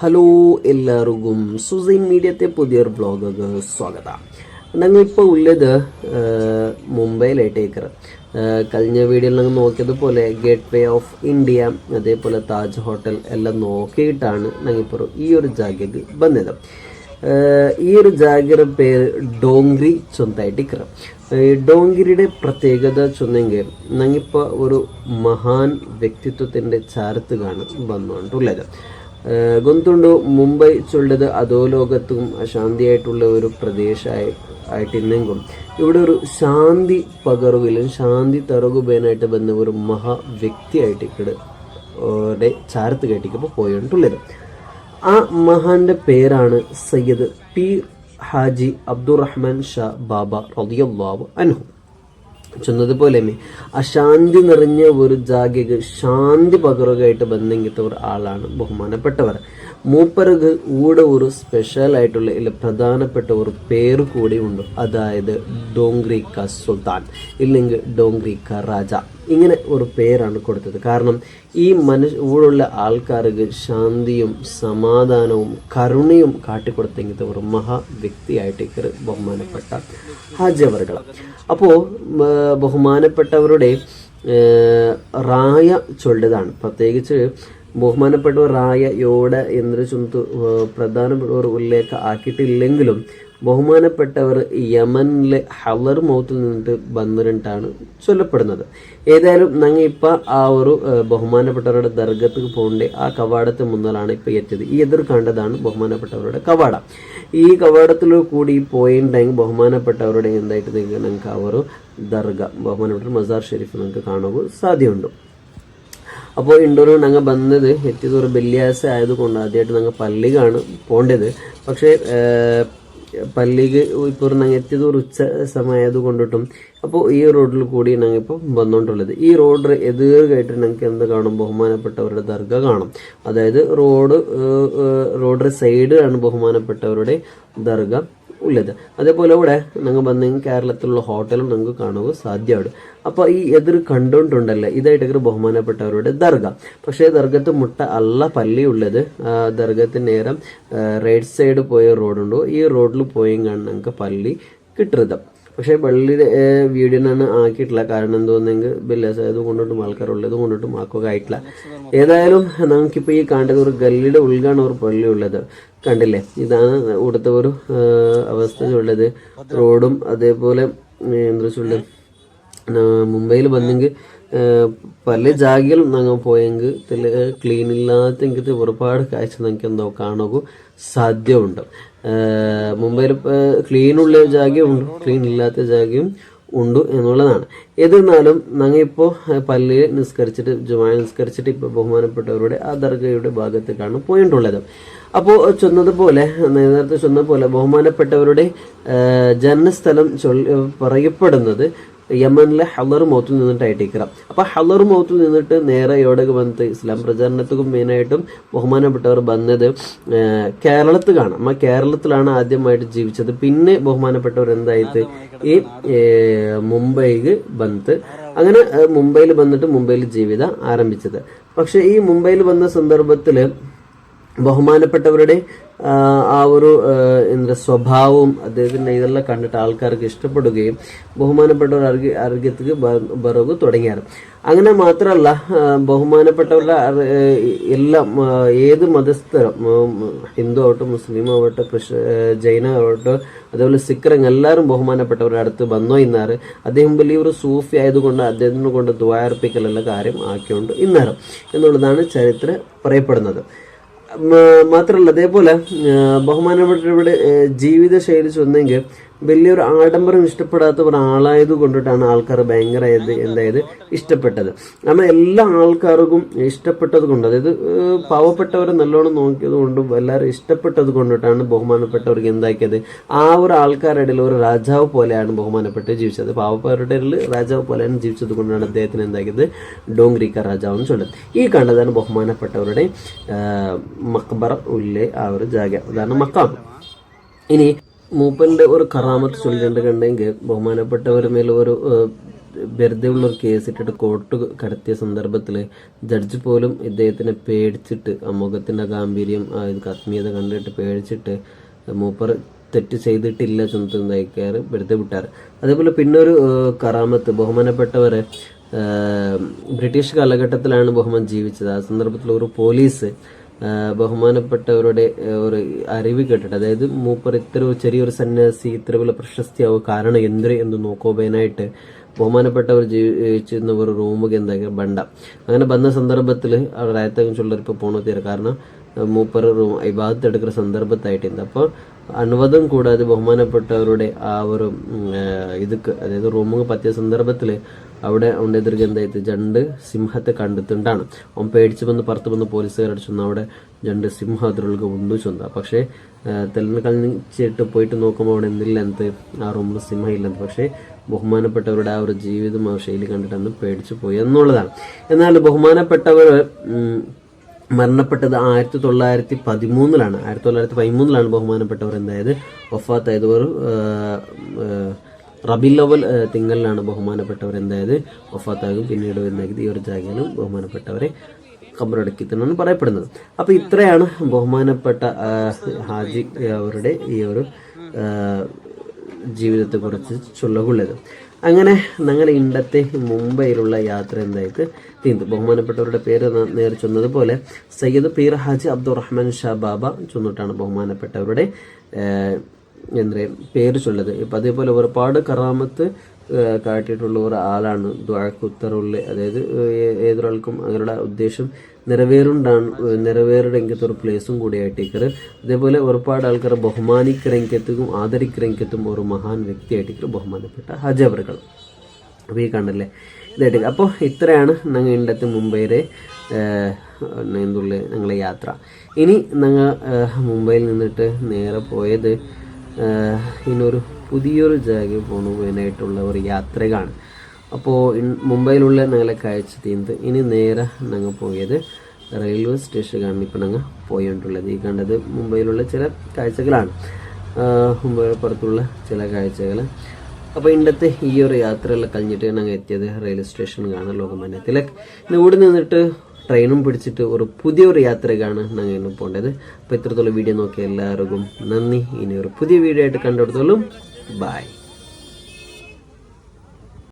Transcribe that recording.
Hello എല്ലാവർക്കും Suzanne മീഡിയത്തെ പുതിയൊരു വ്ളോഗിಗೆ സ്വാഗത. ഞങ്ങളിപ്പോൾ ഉള്ളത് മുംബൈയിലായിട്ടേക്കറ്. കഴിഞ്ഞ വീഡിയോയിൽ ഞങ്ങൾ നോക്കിയതുപോലെ ഗേറ്റ് വേ ഓഫ് ഇന്ത്യ, അതേപോലെ താജ് ഹോട്ടൽ എല്ലാം നോക്കിയിട്ടാണ് ഞങ്ങളിപ്പോൾ ഈ ഒരു ജാഗയ്ക്ക് വന്നത്. ഈ ഒരു ജാഗയുടെ പേര് ഡോങ്ക്രി ചൊന്തായിട്ടിക്കറ. ഡോങ്ക്രിയുടെ പ്രത്യേകത ചൊന്നെങ്കിൽ ഞങ്ങിപ്പോൾ ഒരു മഹാൻ വ്യക്തിത്വത്തിൻ്റെ ചാരത്തുകാണ് വന്നുകൊണ്ടുള്ളത്. ഗൊന്തുണ്ട് മുംബൈ ചൊല്ലത് അധോലോകത്തും അശാന്തിയായിട്ടുള്ള ഒരു പ്രദേശമായിട്ടിരുന്നെങ്കിലും ഇവിടെ ഒരു ശാന്തി പകർവിലും ശാന്തി തറുകുബേനായിട്ട് വന്ന ഒരു മഹാ വ്യക്തിയായിട്ട് ഇവിടെ ചാരത്ത് കേട്ടിക്കപ്പോൾ പോയിട്ടുള്ളത്. ആ മഹാന്റെ പേരാണ് സയ്യിദ് പീർ ഹാജി അബ്ദുറഹ്മാൻ ഷാ ബാബ റളിയല്ലാഹു അൻഹു. ചെന്നതുപോലെ അശാന്തി നിറഞ്ഞ ഒരു ജാഗയ്ക്ക് ശാന്തി പകരുകയായിട്ട് ബന്ധങ്ങിത്ത ഒരു ആളാണ് ബഹുമാനപ്പെട്ടവർ. മൂപ്പർക്ക് കൂടെ ഒരു സ്പെഷ്യൽ ആയിട്ടുള്ള ഇല്ല പ്രധാനപ്പെട്ട ഒരു പേര് കൂടി ഉണ്ട്, അതായത് ഡോങ്ക്രി ക സുൽത്താൻ ഇല്ലെങ്കിൽ ഡോങ്ക്രി ക രാജ. ഇങ്ങനെ ഒരു പേരാണ് കൊടുത്തത്. കാരണം ഈ ഇവിടെയുള്ള ആൾക്കാർക്ക് ശാന്തിയും സമാധാനവും കരുണയും കാട്ടിക്കൊടുത്തെങ്കിലത്തെ ഒരു മഹാ വ്യക്തിയായിട്ട് ബഹുമാനപ്പെട്ട ഹാജി അവർകൾ. അപ്പോൾ ബഹുമാനപ്പെട്ടവരുടെ റായ ചൊല്ലതാണ്. പ്രത്യേകിച്ച് ബഹുമാനപ്പെട്ട റായ യോടെ എന്നൊരു ചുന്തു പ്രധാനപ്പെട്ട ഒരു ഉല്ലേഖ ആക്കിയിട്ടില്ലെങ്കിലും ബഹുമാനപ്പെട്ടവർ യമനിലെ ഹലർ മൗത്തിൽ നിന്നിട്ട് വന്നിട്ടാണ് ചൊല്ലപ്പെടുന്നത്. ഏതായാലും ഞങ്ങൾ ഇപ്പം ആ ഒരു ബഹുമാനപ്പെട്ടവരുടെ ദർഗത്തേക്ക് പോകേണ്ട ആ കവാടത്തിന് മുന്നിലാണ് ഇപ്പം എത്തിയത്. ഈ എതിർ കണ്ടതാണ് ബഹുമാനപ്പെട്ടവരുടെ കവാട. ഈ കവാടത്തിൽ കൂടി പോയിട്ടുണ്ടെങ്കിൽ ബഹുമാനപ്പെട്ടവരുടെ എന്തായിട്ട് ഞങ്ങൾക്ക് ആ ഒരു ദർഗ ബഹുമാനപ്പെട്ട മസാർ ഷെരീഫ് നിങ്ങൾക്ക് കാണുമ്പോൾ സാധ്യമുണ്ട്. അപ്പോൾ ഇൻഡോറിൽ ഞങ്ങൾ വന്നത് എത്തിയത് ഒരു വെള്ളിയാഴ്ച ആയതുകൊണ്ട് ആദ്യമായിട്ട് ഞങ്ങൾ പള്ളിക്കാണ് പോകേണ്ടത്. പക്ഷേ പള്ളിക്ക് ഇപ്പോൾ ഞങ്ങൾ എത്തിയത് ഒരു ഉച്ച സമയമായത് കൊണ്ടിട്ടും അപ്പോൾ ഈ റോഡിൽ കൂടി ഞങ്ങൾ ഇപ്പോൾ വന്നുകൊണ്ടുള്ളത്. ഈ റോഡ് എതിർക്കായിട്ട് ഞങ്ങൾക്ക് എന്ത് കാണും, ബഹുമാനപ്പെട്ടവരുടെ ദർഗ കാണും. അതായത് റോഡ് സൈഡിലാണ് ബഹുമാനപ്പെട്ടവരുടെ ദർഗ ഉള്ളത്. അതേപോലെ ഇവിടെ ഞങ്ങൾ വന്നെങ്കിൽ കേരളത്തിലുള്ള ഹോട്ടലും ഞങ്ങൾക്ക് കാണുക സാധ്യമാണ്. അപ്പോൾ ഈ എതിർ കണ്ടുകൊണ്ടുണ്ടല്ലോ ഇതായിട്ട് ബഹുമാനപ്പെട്ടവരുടെ ദർഗ. പക്ഷേ ദർഗത്ത് മുട്ട അല്ല പള്ളി ഉള്ളത്. ദർഗത്തിന് നേരം റൈറ്റ് സൈഡ് പോയ റോഡുണ്ടോ ഈ റോഡിൽ പോയും കാണാൻ ഞങ്ങൾക്ക് പള്ളി കിട്ടരുത്. പക്ഷേ പള്ളിയുടെ വീഡിയോനാണ് ആക്കിയിട്ടില്ല. കാരണം എന്തോന്നെങ്കിൽ ബെല്ലാസായത് കൊണ്ടിട്ടും ആൾക്കാരുള്ളത് കൊണ്ടിട്ടും ആക്കുക ആയിട്ടില്ല. ഏതായാലും നമുക്കിപ്പോൾ ഈ കണ്ടത് ഒരു ഗല്ലിയുടെ ഉൾക്കാണ് ഒരു പള്ളി ഉള്ളത്. കണ്ടില്ലേ, ഇതാണ് ഇവിടുത്തെ ഒരു അവസ്ഥ ഉള്ളത്. റോഡും അതേപോലെ എന്താ ചൊല്ലുക, മുംബൈയിൽ വന്നെങ്കിൽ പല ജാഗയിലും ഞങ്ങൾ പോയെങ്കിൽ ക്ലീൻ ഇല്ലാത്തെങ്കിൽ ഒരുപാട് കാഴ്ച നമുക്ക് എന്തോ കാണുക സാധ്യമുണ്ട്. മുംബൈയിൽ ക്ലീനുള്ള ജാഗയും ഉണ്ട്, ക്ലീൻ ഇല്ലാത്ത ജാഗയും ഉണ്ട് എന്നുള്ളതാണ്. എന്നിരുന്നാലും ഞങ്ങൾ ഇപ്പോൾ പള്ളിയിൽ നിസ്കരിച്ചിട്ട് ജുമാ നിസ്കരിച്ചിട്ട് ഇപ്പോൾ ബഹുമാനപ്പെട്ടവരുടെ ആ ദർഗയുടെ ഭാഗത്തേക്കാണ് പോയിട്ടുള്ളത്. അപ്പോൾ ചെന്നതുപോലെ നേരത്തെ ചെന്നതുപോലെ ബഹുമാനപ്പെട്ടവരുടെ ജന്മസ്ഥലം പറയപ്പെടുന്നത് യമനിലെ ഹലർ മൗത്തിൽ നിന്നിട്ടായിട്ടിരിക്കണം. അപ്പോൾ ഹലർ മൗത്തിൽ നിന്നിട്ട് നേരെ എവിടെയൊക്കെ വന്നിട്ട് ഇസ്ലാം പ്രചാരണത്തിനും മെയിനായിട്ടും ബഹുമാനപ്പെട്ടവർ വന്നത് കേരളത്തിൽ കാണാം. ആ കേരളത്തിലാണ് ആദ്യമായിട്ട് ജീവിച്ചത്. പിന്നെ ബഹുമാനപ്പെട്ടവർ എന്തായിട്ട് ഈ മുംബൈക്ക് വന്നിട്ട് അങ്ങനെ മുംബൈയിൽ വന്നിട്ട് മുംബൈയിൽ ജീവിതം ആരംഭിച്ചത്. പക്ഷെ ഈ മുംബൈയിൽ വന്ന സന്ദർഭത്തിൽ ബഹുമാനപ്പെട്ടവരുടെ ആ ഒരു എന്താ സ്വഭാവവും അദ്ദേഹത്തിൻ്റെ ഇതെല്ലാം കണ്ടിട്ട് ആൾക്കാർക്ക് ഇഷ്ടപ്പെടുകയും ബഹുമാനപ്പെട്ടവർ ആരോഗ്യത്തിക്ക് ബറവ് തുടങ്ങിയാണ്. അങ്ങനെ മാത്രമല്ല, ബഹുമാനപ്പെട്ടവരുടെ എല്ലാം ഏത് മതസ്ഥരും ഹിന്ദു ആവട്ടെ മുസ്ലിം ആവട്ടെ ജൈന ആവട്ടെ അതേപോലെ സിഖ് എല്ലാവരും ബഹുമാനപ്പെട്ടവരുടെ അടുത്ത് വന്നോ ഇന്നാറ്. അദ്ദേഹം വലിയൊരു സൂഫി ആയതുകൊണ്ട് അദ്ദേഹത്തിനെ കൊണ്ട് ദ്വാർപ്പിക്കലുള്ള കാര്യം ആക്കിയോണ്ട് ഇന്നാറ് എന്നുള്ളതാണ് ചരിത്രം പറയപ്പെടുന്നത്. മാത്രമല്ല അതേപോലെ ബഹുമാനപ്പെട്ടവരുടെ ജീവിതശൈലി ചെന്നെങ്കിൽ വലിയൊരു ആഡംബരം ഇഷ്ടപ്പെടാത്ത ഒരാളായത് കൊണ്ടിട്ടാണ് ആൾക്കാർ ഭയങ്കര എന്തായത് ഇഷ്ടപ്പെട്ടത്. കാരണം എല്ലാ ആൾക്കാർക്കും ഇഷ്ടപ്പെട്ടത് കൊണ്ട്, അതായത് പാവപ്പെട്ടവരെ നല്ലോണം നോക്കിയത് കൊണ്ടും എല്ലാവരും ഇഷ്ടപ്പെട്ടത് കൊണ്ടിട്ടാണ് ബഹുമാനപ്പെട്ടവർക്ക് എന്താക്കിയത് ആ ഒരു ആൾക്കാരുടെ ഇടയിൽ ഒരു രാജാവ് പോലെയാണ് ബഹുമാനപ്പെട്ട് ജീവിച്ചത്. പാവപ്പെട്ടവരുടെ ഇടയിൽ രാജാവ് പോലെയാണ് ജീവിച്ചത് കൊണ്ടാണ് അദ്ദേഹത്തിന് എന്താക്കിയത് ഡോങ്ക്രി ക രാജാവ് എന്ന് ചൊല്ലുന്നത്. ഈ കണ്ടതാണ് ബഹുമാനപ്പെട്ടവരുടെ മക്ബറ ഉല്ലേ ആ ഒരു ജാഗ, അതാണ് മക്കാം. ഇനി മൂപ്പന്റെ ഒരു കറാമത്ത് ചൊല്ലിട്ടുണ്ട് കണ്ടെങ്കിൽ ബഹുമാനപ്പെട്ടവരുടെ മേലെ ഒരു വെറുതെ ഉള്ളൊരു കേസ് ഇട്ടിട്ട് കോർട്ട് കടത്തിയ സന്ദർഭത്തിൽ ജഡ്ജ് പോലും ഇദ്ദേഹത്തിനെ പേടിച്ചിട്ട് ആ മുഖത്തിന്റെ ഗാംഭീര്യം ആത്മീയത കണ്ടിട്ട് പേടിച്ചിട്ട് മൂപ്പർ തെറ്റ് ചെയ്തിട്ടില്ല സ്വന്തം തയ്ക്കാറ് വെറുതെ വിട്ടാറ്. അതേപോലെ പിന്നൊരു കറാമത്ത്, ബഹുമാനപ്പെട്ടവരെ ബ്രിട്ടീഷ് കാലഘട്ടത്തിലാണ് ബഹുമാൻ ജീവിച്ചത്. ആ സന്ദർഭത്തിൽ ഒരു പോലീസ് ബഹുമാനപ്പെട്ടവരുടെ ഒരു അറിവ് കേട്ടിട്ട്, അതായത് മൂപ്പർ ഇത്ര ചെറിയൊരു സന്യാസി ഇത്ര വലിയ പ്രശസ്തിയാവും കാരണം എന്ന് നോക്കുവാനായിട്ട് ബഹുമാനപ്പെട്ടവർ ജീവിച്ചിരുന്ന ഒരു റൂമുക്ക് എന്താക്കി ബണ്ട അങ്ങനെ വന്ന സന്ദർഭത്തിൽ അവർ ആയത്തകം ചൊല്ലറിപ്പോൾ പോണ തീരെ കാരണം മൂപ്പർ ഇബാദത്ത് എടുക്കുന്ന സന്ദർഭത്തായിട്ടുണ്ട്. അപ്പോൾ അനുവാദം കൂടാതെ ബഹുമാനപ്പെട്ടവരുടെ ആ ഒരു ഇതൊക്കെ, അതായത് റൂമുകൾ പറ്റിയ സന്ദർഭത്തിൽ അവിടെ അവൻ്റെ എതിർക്ക് എന്തായിട്ട് ജണ്ട് സിംഹത്തെ കണ്ടെത്തുണ്ടാണ്. അവൻ പേടിച്ച് വന്ന് പുറത്ത് വന്ന് പോലീസുകാരുടെ ചെന്ന് അവിടെ ജണ്ട് സിംഹം അതിലേക്ക് ഉണ്ടു ചൊന്ന. പക്ഷേ തെളിഞ്ഞ് കളിച്ചിട്ട് പോയിട്ട് നോക്കുമ്പോൾ അവിടെ എന്തില്ല എന്ത് ആ റൂമിൽ സിംഹം ഇല്ലെന്ന്. പക്ഷേ ബഹുമാനപ്പെട്ടവരുടെ ആ ഒരു ജീവിതം ആ ശൈലി കണ്ടിട്ട് അന്ന് പേടിച്ചു പോയി എന്നുള്ളതാണ്. എന്നാൽ ബഹുമാനപ്പെട്ടവർ മരണപ്പെട്ടത് 1913 1913 ബഹുമാനപ്പെട്ടവർ എന്തായത് വഫാത്തായത്. ഒരു റബീഉൽ അവ്വൽ തിങ്കളിലാണ് ബഹുമാനപ്പെട്ടവർ എന്തായത് വഫാത്താകും. പിന്നീട് എന്തായത് ഈ ഒരു ജാഗയിലും ബഹുമാനപ്പെട്ടവരെ ഖബറടക്കിത്തന്നാണ് പറയപ്പെടുന്നത്. അപ്പോൾ ഇത്രയാണ് ബഹുമാനപ്പെട്ട ഹാജി അവരുടെ ഈ ഒരു ജീവിതത്തെക്കുറിച്ച് ചൊല്ലുള്ളത്. അങ്ങനെ ഞങ്ങളുടെ ഇണ്ടത്തെ മുംബൈയിലുള്ള യാത്ര എന്തായിട്ട് തീർന്നു. ബഹുമാനപ്പെട്ടവരുടെ പേര് നേരെ ചൊന്നതുപോലെ സയ്യിദ് പീർ ഹാജി അബ്ദുറഹ്മാൻ ഷാ ബാബ ചൊന്നിട്ടാണ് ബഹുമാനപ്പെട്ടവരുടെ എന്താ പേര് ചൊല്ലത്. ഇപ്പം അതേപോലെ ഒരുപാട് കറാമത്ത് കാട്ടിയിട്ടുള്ള ഒരാളാണ് ദുആക്ക് ഉത്തരവുള്ള, അതായത് ഏതൊരാൾക്കും അവരുടെ ഉദ്ദേശം നിറവേറുടെങ്കത്തെ ഒരു പ്ലേസും കൂടിയായിട്ടേക്കറ്. അതേപോലെ ഒരുപാട് ആൾക്കാരെ ബഹുമാനിക്കരങ്കത്തും ആദരിക്കരങ്കത്തും ഒരു മഹാൻ വ്യക്തിയായിട്ടേക്കറ് ബഹുമാനപ്പെട്ട ഹാജി അവർകൾ. അപ്പോൾ ഈ കണ്ടല്ലേ ഇതായിട്ട്. അപ്പോൾ ഇത്രയാണ് ഞങ്ങൾ ഇണ്ടത്തെ മുംബൈയിലെ എന്തുള്ള ഞങ്ങളെ യാത്ര. ഇനി ഞങ്ങൾ മുംബൈയിൽ നിന്നിട്ട് നേരെ പോയത് ഇനൊരു പുതിയൊരു ജാഗ പോകാനായിട്ടുള്ള ഒരു യാത്രയാണ്. അപ്പോൾ മുംബൈയിലുള്ള ഞങ്ങളെ കാഴ്ച തീർന്ന് ഇനി നേരെ ഞങ്ങൾ പോയത് റെയിൽവേ സ്റ്റേഷനിലാണ് ഇപ്പോൾ ഞങ്ങൾ പോയിട്ടുള്ളത്. ഈ കണ്ടത് മുംബൈയിലുള്ള ചില കാഴ്ചകളാണ്, മുംബൈ പുറത്തുള്ള ചില കാഴ്ചകൾ. അപ്പോൾ ഇന്നത്തെ ഈ ഒരു യാത്രയെല്ലാം കഴിഞ്ഞിട്ട് ഞങ്ങൾ എത്തിയത് റെയിൽവേ സ്റ്റേഷനിലാണ്, ലോകമാന്യ തിലക്. ഇനി ഇവിടെ നിന്നിട്ട് ട്രെയിനും പിടിച്ചിട്ട് ഒരു പുതിയൊരു യാത്രയ്ക്കാണ് ഞങ്ങൾ ഇന്ന് പോകേണ്ടത്. അപ്പോൾ ഇത്രത്തോളം വീഡിയോ നോക്കിയ എല്ലാവർക്കും നന്ദി. ഇനി ഒരു പുതിയ വീഡിയോ ആയിട്ട് കണ്ടെടുത്തോളും. ബൈ.